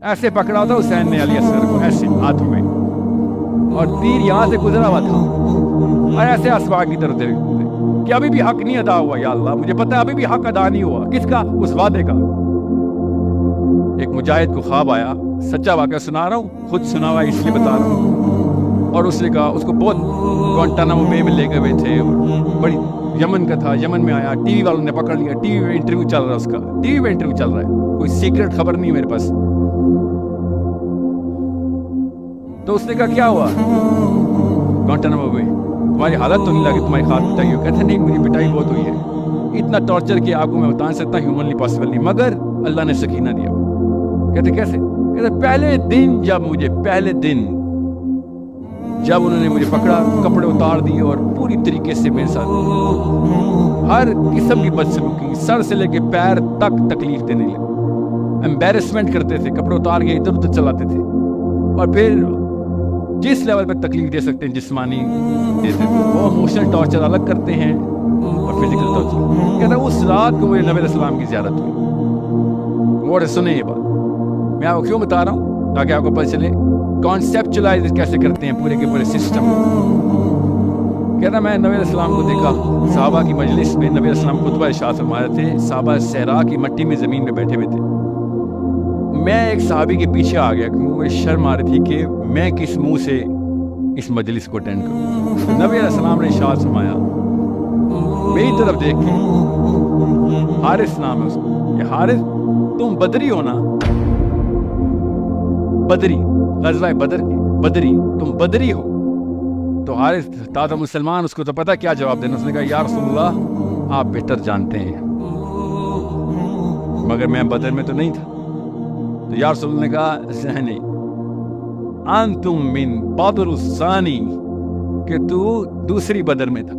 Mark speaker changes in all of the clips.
Speaker 1: ऐसे पकड़ा था हुसैन ने अली असगर को, ऐसे हाथों में, और तीर यहाँ से गुजरा हुआ था और ऐसे आसमान की तरफ देखते थे कि अभी भी हक नहीं अदा हुआ। या अल्लाह, मुझे पता है अभी भी हक अदा नहीं हुआ। किसका? उस वादे का। एक मुजाहिद को ख्वाब आया, सच्चा वाक़या सुना रहा हूँ, खुद सुना हुआ इसलिए बता रहा हूँ। और उसने कहा, उसको बहुत ग्वांटानामो बे में ले गए हुए थे, बड़ी यमन का था, यमन में आया, टीवी वालों ने पकड़ लिया, टीवी में इंटरव्यू चल रहा है उसका, टीवी में इंटरव्यू चल रहा है, कोई सीक्रेट खबर नहीं है मेरे पास। तो उसने कहा क्या हुआ ग्वांटानामो बे, तुम्हारी हालत तो नहीं लगी, तुम्हारी हाथ पिटाई हो? कहते नहीं, मुझे पिटाई बहुत हुई है, इतना टॉर्चर किया आपको मैं बता नहीं सकता, ह्यूमनली पॉसिबल नहीं, मगर अल्लाह ने सकीना दिया। कहते कैसे? कहते पहले दिन जब उन्होंने मुझे पकड़ा, कपड़े उतार दिए और पूरी तरीके से मेरे साथ हर किस्म की बदसलूकी, सर से लेके पैर तक तकलीफ देने लगे, एम्बेरसमेंट करते थे, कपड़े उतार के इधर उधर चलाते थे, और फिर जिस लेवल पर तकलीफ दे सकते हैं जिस्मानी देते थे, वो इमोशनल टॉर्चर अलग करते हैं और फिजिकल टॉर्चर। कहता उस रात को मुझे नबी अलैहिस्सलाम की ज़ियारत हुई। और सुने ये बात, मैं आपको क्यों बता रहा हूँ, ताकि आपको पता चले कॉन्सेप्चुलाइज कैसे करते हैं पूरे के पूरे सिस्टम। कहता मैं नबी अलैहिस्सलाम को देखा, सहाबा की मजलिस में नबी अलैहिस्सलाम खुतबा इरशाद फरमा रहे थे, सहाबा सहरा की मट्टी में ज़मीन में बैठे हुए थे। मैं एक सहाबी के पीछे आ गया क्योंकि मुझे शर्म आ रही थी कि मैं किस मुंह से इस मजलिस को अटेंड करूं। तो नबी अलैहिस्सलाम ने इरशाद फरमाया, मेरी तरफ देख के, हारिस नाम है उसका, कि हारिस तुम बदरी हो ना, बदरी, ग़ज़वा बदर की बदरी, तुम बदरी हो। तो हारिस था मुसलमान, उसको तो पता क्या जवाब देना। उसने कहा या रसूलल्लाह आप बेहतर जानते हैं, मगर मैं बदर में तो नहीं था। तो या रसूल ने कहा नहीं, अंतुम मिन बदरुस्सानी, कि तू दूसरी बदर में था,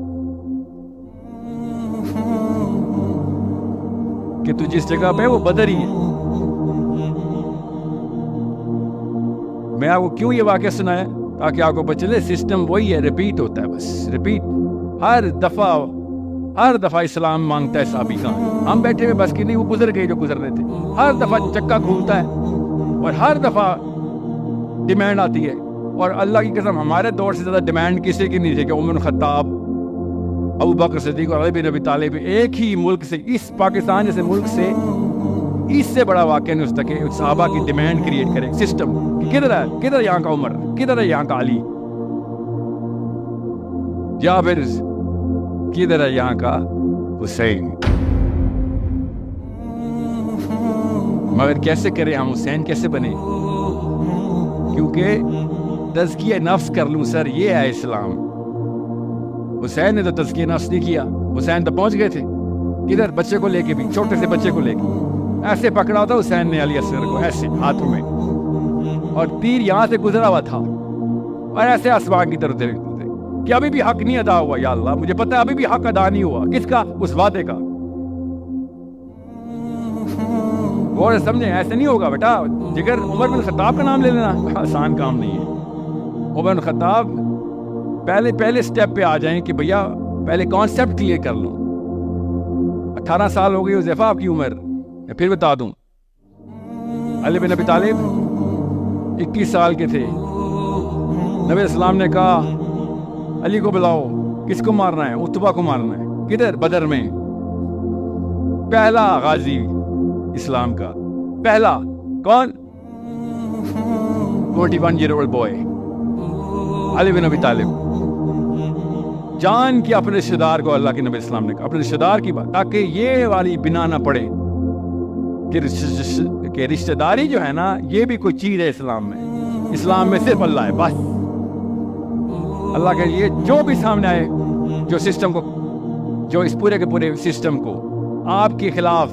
Speaker 1: कि तू जिस जगह पे वो बदर ही है। मैं आपको क्यों ये वाक़या सुनाया, ताकि आपको पता चले सिस्टम वही है, रिपीट होता है, बस रिपीट। हर दफा इस्लाम मांगता है साबी का, हम बैठे हुए बस की नहीं, वो गुजर गए जो गुजरने थे। हर दफा चक्का घूमता है और हर दफा डिमांड आती है। और अल्लाह की कसम हमारे दौर से ज्यादा डिमांड किसी की नहीं थी कि उमर खत्ताब, अबू बकर सिद्दीक और अली बिन अबी तालिब एक ही मुल्क से, इस पाकिस्तान जैसे मुल्क से, इससे बड़ा वाक़या नहीं हो सकता कि सहाबा की डिमांड क्रिएट करे सिस्टम कि किधर है, किधर यहाँ का उमर, किधर है यहाँ का अली, या फिर किधर है यहाँ का हुसैन। मगर कैसे करें हम, हुसैन कैसे बने? क्योंकि तज़किया नफ्स कर लूं सर, ये है इस्लाम। हुसैन ने तो तज़किया नफ्स नहीं किया। हुसैन तो पहुंच गए थे किधर, बच्चे को लेके, भी छोटे से बच्चे को लेके, ऐसे पकड़ा था हुसैन ने अली असगर को, ऐसे हाथों में, और तीर यहाँ से गुजरा हुआ था और ऐसे आसमान की तरफ देखते थे कि अभी भी हक नहीं अदा हुआ। या अल्लाह, मुझे पता है अभी भी हक अदा नहीं हुआ। किसका? उस वादे का। और समझे, ऐसे नहीं होगा बेटा। जिगर उमर बिन खत्ताब का नाम ले लेना आसान काम नहीं है। उमर बिन खत्ताब पहले स्टेप पे आ जाएं कि भैया पहले कॉन्सेप्ट क्लियर कर लो। 18 साल हो गई हुज़ैफा आपकी उम्र, मैं फिर बता दूं। अली बिन अबी तालिब 21 साल के थे। नबी इस्लाम ने कहा अली को बुलाओ, किसको मारना है? उतबा को मारना है। किधर? बदर में। पहला गाजी इस्लाम का, पहला कौन? 21 year old boy अली बिन अबी तालिब। जान की अपने रिश्तेदार को, अल्लाह के नबी इस्लाम ने कहा अपने रिश्तेदार की बात, ताकि ये वाली बिना ना पड़े कि रिश्तेदारी जो है ना, ये भी कोई चीज है इस्लाम में। इस्लाम में सिर्फ अल्लाह है, बस। अल्लाह के लिए जो भी सामने आए, जो सिस्टम को, जो इस पूरे के पूरे सिस्टम को आपके खिलाफ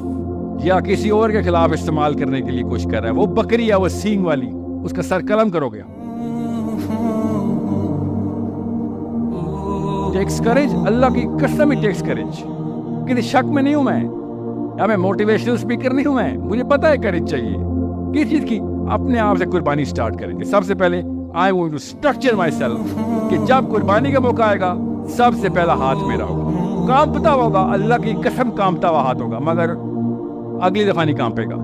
Speaker 1: या किसी और के खिलाफ इस्तेमाल करने के लिए कोशिश कर रहा है, वो बकरी है, वो सींग वाली, उसका सर कलम करोगे। टेक्स करेज, अल्लाह की कसम ही टेक्स करेज। किसी शक में नहीं हूं मैं, या मैं मोटिवेशनल स्पीकर नहीं हूं मैं। मुझे पता है करेज चाहिए किस चीज की। अपने आप से कुर्बानी स्टार्ट करेंगे। सबसे पहले I want to structure my self कि जब कुर्बानी का मौका आएगा, सबसे पहला हाथ मेरा होगा। कांपता होगा, अल्लाह की कसम कांपता हुआ हाथ होगा, मगर अगली दफा नहीं कांपेगा।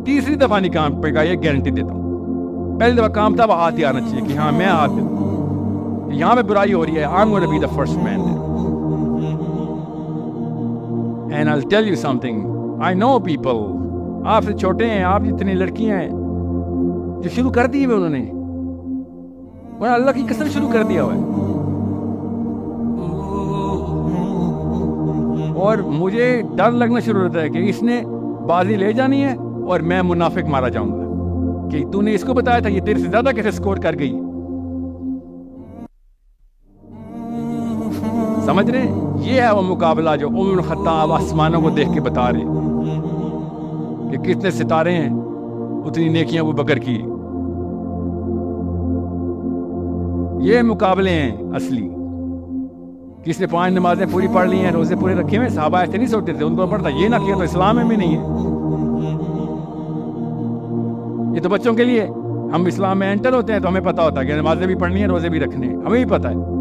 Speaker 1: تیسری دفعہ نہیں کام پے گا، یہ گارنٹی دیتا ہوں. پہلی دفعہ کام تھا، وہ ہاتھ ہی آنا چاہیے کہ ہاں میں ہاتھ دیتا ہوں، یہاں پہ برائی ہو رہی ہے. I'm going to be the first man there. And I'll tell you something. I know people. آپ سے چھوٹے ہیں، آپ جتنی لڑکیاں ہیں جو شروع کر دی ہوئے، انہوں نے اللہ کی قسم شروع کر دیا ہوا ہے. اور مجھے ڈر لگنا شروع ہوتا ہے کہ اس نے بازی لے جانی ہے اور میں منافق مارا جاؤں گا کہ تو نے اس کو بتایا تھا، یہ تیرے سے زیادہ کیسے سکور کر گئی. سمجھ رہے ہیں؟ یہ ہے وہ مقابلہ جو عمر بن خطاب آسمانوں کو دیکھ کے بتا رہے کہ کتنے ستارے ہیں اتنی نیکیاں ابو بکر کی. یہ مقابلے ہیں اصلی. کس نے 5 نمازیں پوری پڑھ لی ہیں، روزے پورے رکھے ہوئے، صحابہ ایسے نہیں سوتے تھے، ان کو پڑھتا یہ نہ کیا تو اسلام میں بھی نہیں ہے. یہ تو بچوں کے لیے. ہم اسلام میں انٹر ہوتے ہیں تو ہمیں پتا ہوتا ہے کہ نمازیں بھی پڑھنی ہیں، روزے بھی رکھنے ہیں، ہمیں بھی پتا ہے.